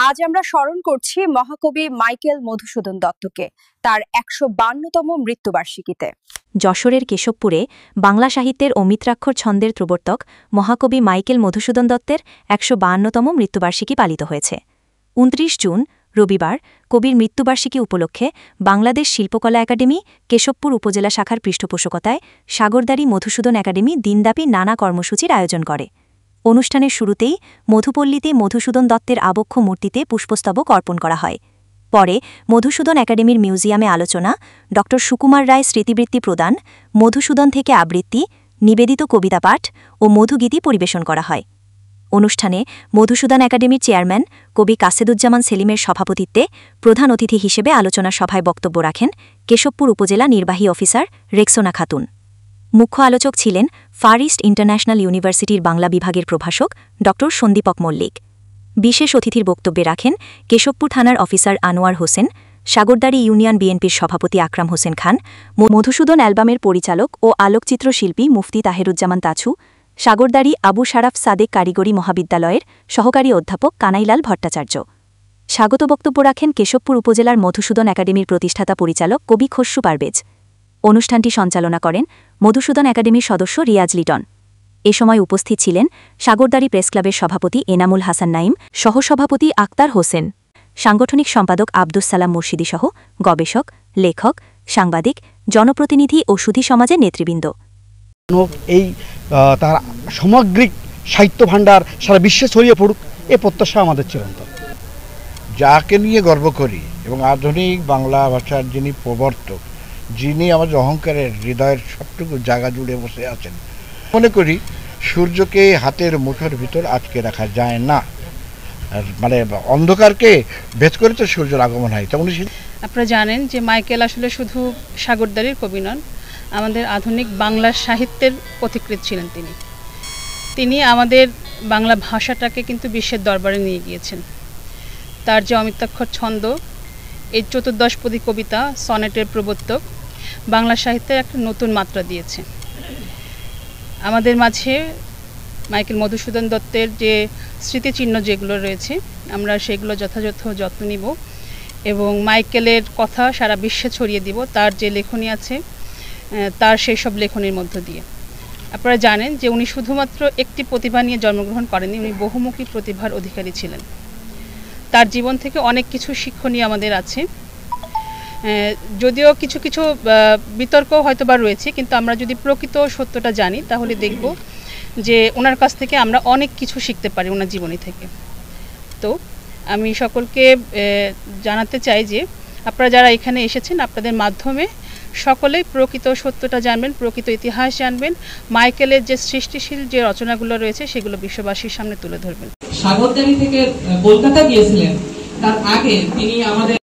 আজ আমরা স্মরণ করছি মহাকবি মাইকেল মধুসূদন দত্তকে তার ১৫২তম মৃত্যুবার্ষিকীতে। যশোরের কেশবপুরে বাংলা সাহিত্যের অমিত্রাক্ষর ছন্দের প্রবর্তক মহাকবি মাইকেল মধুসূদন দত্তের ১৫২তম মৃত্যুবার্ষিকী পালিত হয়েছে। ২৯ জুন রবিবার কবির মৃত্যুবার্ষিকী উপলক্ষে বাংলাদেশ শিল্পকলা একাডেমি কেশবপুর উপজেলা শাখার পৃষ্ঠপোষকতায় সাগরদাড়ি মধুসূদন একাডেমি দিনব্যাপী নানা কর্মসূচির আয়োজন করে। অনুষ্ঠানের শুরুতেই মধুপল্লীতে মধুসূদন দত্তের আবক্ষ মূর্তিতে পুষ্পস্তবক অর্পণ করা হয়। পরে মধুসূদন একাডেমির মিউজিয়ামে আলোচনা, ড সুকুমার রায় স্মৃতিবৃত্তি প্রদান, মধুসূদন থেকে আবৃত্তি, নিবেদিত কবিতা পাঠ ও মধুগীতি পরিবেশন করা হয়। অনুষ্ঠানে মধুসূদন একাডেমির চেয়ারম্যান কবি কাসেদুজ্জামান সেলিমের সভাপতিত্বে প্রধান অতিথি হিসেবে আলোচনা সভায় বক্তব্য রাখেন কেশবপুর উপজেলা নির্বাহী অফিসার রেক্সোনা খাতুন। মুখ্য আলোচক ছিলেন ফার ইস্ট ইন্টারন্যাশনাল ইউনিভার্সিটির বাংলা বিভাগের প্রভাষক ড সন্দীপক মল্লিক। বিশেষ অতিথির বক্তব্যে রাখেন কেশবপুর থানার অফিসার আনোয়ার হোসেন, সাগরদাড়ি ইউনিয়ন বিএনপির সভাপতি আকরাম হোসেন খান, মধুসূদন অ্যালবামের পরিচালক ও আলোকচিত্র শিল্পী মুফতি তাহেরুজ্জামান তাছু, সাগরদাড়ি আবু শারাফ সাদেক কারিগরি মহাবিদ্যালয়ের সহকারী অধ্যাপক কানাইলাল ভট্টাচার্য। স্বাগত বক্তব্য রাখেন কেশবপুর উপজেলার মধুসূদন একাডেমির প্রতিষ্ঠাতা পরিচালক কবি খসরু পারভেজ। অনুষ্ঠানটি সঞ্চালনা করেন মধুসূদন একাডেমির সদস্য রিয়াজ লিটন। এ সময় উপস্থিত ছিলেন সাগরদাড়ি প্রেসক্লাবের সভাপতি এনামুল হাসান নাইম, সহসভাপতি আক্তার হোসেন, সাংগঠনিক সম্পাদক আব্দুস সালাম মুর্শিদিসহ গবেষক, লেখক, সাংবাদিক, জনপ্রতিনিধি ও সুধী সমাজের নেতৃবৃন্দ। এই তার সামগ্রিক সাহিত্য ভাণ্ডার সারা বিশ্বে ছড়িয়ে পড়ুক, এ প্রত্যাশা আমাদের চিরন্তন। যাকে নিয়ে গর্ব করি এবং আধুনিক বাংলা ভাষার যিনি প্রবর্তক, যিনি আমাদের অহংকারের হৃদয়ের সবটুকু জায়গা জুড়ে বসে আছেন, মনে করি সূর্যকে হাতের মুঠোর ভিতর আটকে রাখা যায় না। মানে অন্ধকারকে ভেদ করে তো সূর্যের আগমন হয়। তেমনি আপনারা জানেন যে মাইকেল আসলে শুধু সাগরদাড়ির কবি নন, আমাদের আধুনিক বাংলা সাহিত্যের পথিকৃৎ ছিলেন। তিনি আমাদের বাংলা ভাষাটাকে কিন্তু বিশ্বের দরবারে নিয়ে গিয়েছেন। তার যে অমিত্রাক্ষর ছন্দ, এই ১৪পদী কবিতা, সনেটের প্রবর্তক, বাংলা সাহিত্যের একটা নতুন মাত্রা দিয়েছে। আমাদের মাঝে মাইকেল মধুসূদন দত্তের যে স্মৃতিচিহ্ন যেগুলো রয়েছে, আমরা সেগুলো যথাযথ যত্ন নিব এবং মাইকেলের কথা সারা বিশ্বে ছড়িয়ে দিব। তার যে লেখনী আছে, তার সেই সব লেখনীর মধ্য দিয়ে। আপনারা জানেন যে উনি শুধুমাত্র একটি প্রতিভা নিয়ে জন্মগ্রহণ করেননি, উনি বহুমুখী প্রতিভার অধিকারী ছিলেন। তার জীবন থেকে অনেক কিছু শিক্ষণীয় আমাদের আছে। যদিও কিছু কিছু বিতর্ক হয়তো বা রয়েছে, কিন্তু আমরা যদি প্রকৃত সত্যটা জানি তাহলে দেখব যে ওনার কাছ থেকে আমরা অনেক কিছু শিখতে পারি, ওনার জীবনী থেকে। তো আমি সকলকে জানাতে চাই যে আপনারা যারা এখানে এসেছেন, আপনাদের মাধ্যমে সকলেই প্রকৃত সত্যটা জানবেন, প্রকৃত ইতিহাস জানবেন, মাইকেলের যে সৃষ্টিশীল যে রচনাগুলো রয়েছে সেগুলো বিশ্ববাসীর সামনে তুলে ধরবেন। সাগরদাড়ি থেকে কলকাতা গিয়েছিলেন, তার আগে তিনি আমাদের